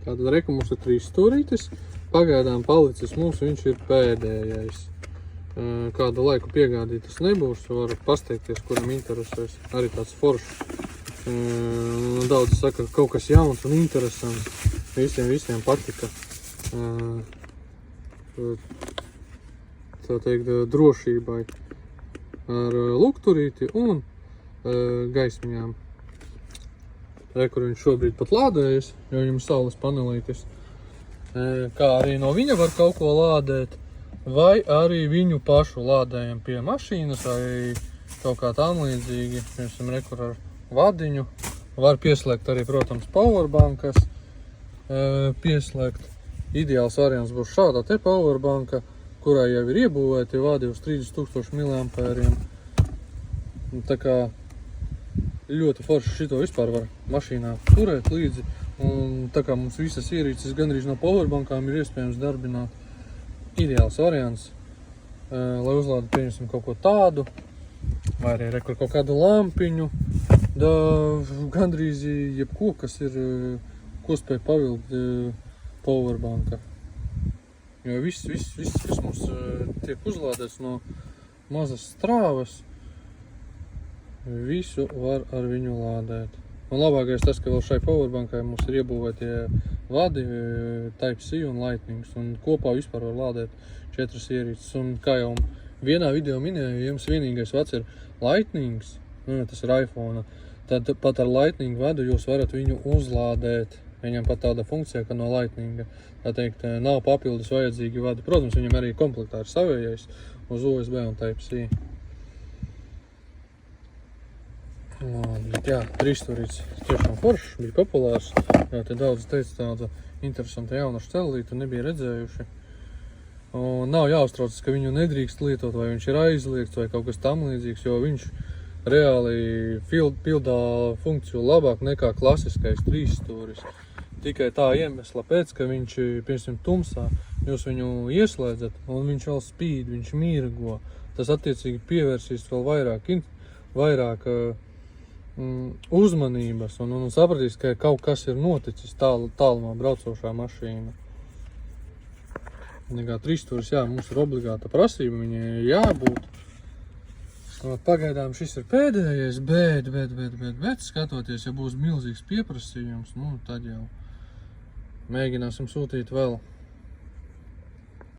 Tātad reku mums ir 3 stūrītis. Pagaidām palicis mums viņš ir pēdējais. Kādu laiku piegādītas nebūs, varu pasteikties, kuram interesēs. Arī tāds foršs. Daudzi saka, ka kaut kas jauns un interesants. Visiem patika. Tā teikt, drošībai. Ar lukturīti un gaismiņām. Kur viņš šobrīd pat lādējas, jo viņam saules panelītis. Kā arī no viņa var kaut ko lādēt, vai arī viņu pašu lādējam pie mašīnas, vai kaut kā tam līdzīgi. Piemēram, rekur ar vadiņu. Var pieslēgt arī, protams, powerbankas. Pieslēgt. Ideāls variants būs šādā te powerbanka, kurā jau ir iebūvēti vadi uz 30 000 mAh. Tā kā ļoti forši šito vispār var mašīnā turēt līdzi. Un tā kā mums visas ierīces gandrīz no powerbankām ir iespējams darbināt. Ideāls variants, lai uzlādu, pieņemsim, kaut ko tādu, vai arī rekur kaut kādu lampiņu, gandrīz jebko, kas ir, ko spēj pavilkt powerbanka. Jo viss, kas mums tiek uzlādēts no mazas strāvas, visu var ar viņu lādēt. Un labākais tas, ka vēl šai powerbankai mums ir iebūvētie vadi, Type-C un Lightnings, un kopā vispār var lādēt 4 ierīces. Un kā jau vienā video minēju, ja jums vienīgais vads ir Lightnings, tas ir iPhone, tad pat ar Lightning vadu jūs varat viņu uzlādēt. Viņam pat tāda funkcija, ka no Lightninga, tā teikt, nav papildus vajadzīgi vadi. Protams, viņam arī komplektā ir savējais uz USB un Type-C. Bet jā, 3 stūrītis tiešām foršs, bija populārs. Jā, te daudz teica tāda interesanta jaunaša celulīta, nebija redzējuši. Un nav jāuztraucas, ka viņu nedrīkst lietot, vai viņš ir aizliegts, vai kaut kas tam līdzīgs, jo viņš reāli pildā funkciju labāk nekā klasiskais 3 stūris. Tikai tā iemesla pēc, ka viņš, piemēram, tumsā, jūs viņu ieslēdzat, un viņš vēl spīd, viņš mirgo. Tas attiecīgi pievērsīs vēl vairāk uzmanības un sapratīs, ka kaut kas ir noticis tālu no braucošā mašīna. Nekā 3 stūris, jā, mums ir obligāta prasība, viņai jābūt. Pagaidām šis ir pēdējais, bet skatoties, ja būs milzīgs pieprasījums, tad jau mēģināsim sūtīt vēl.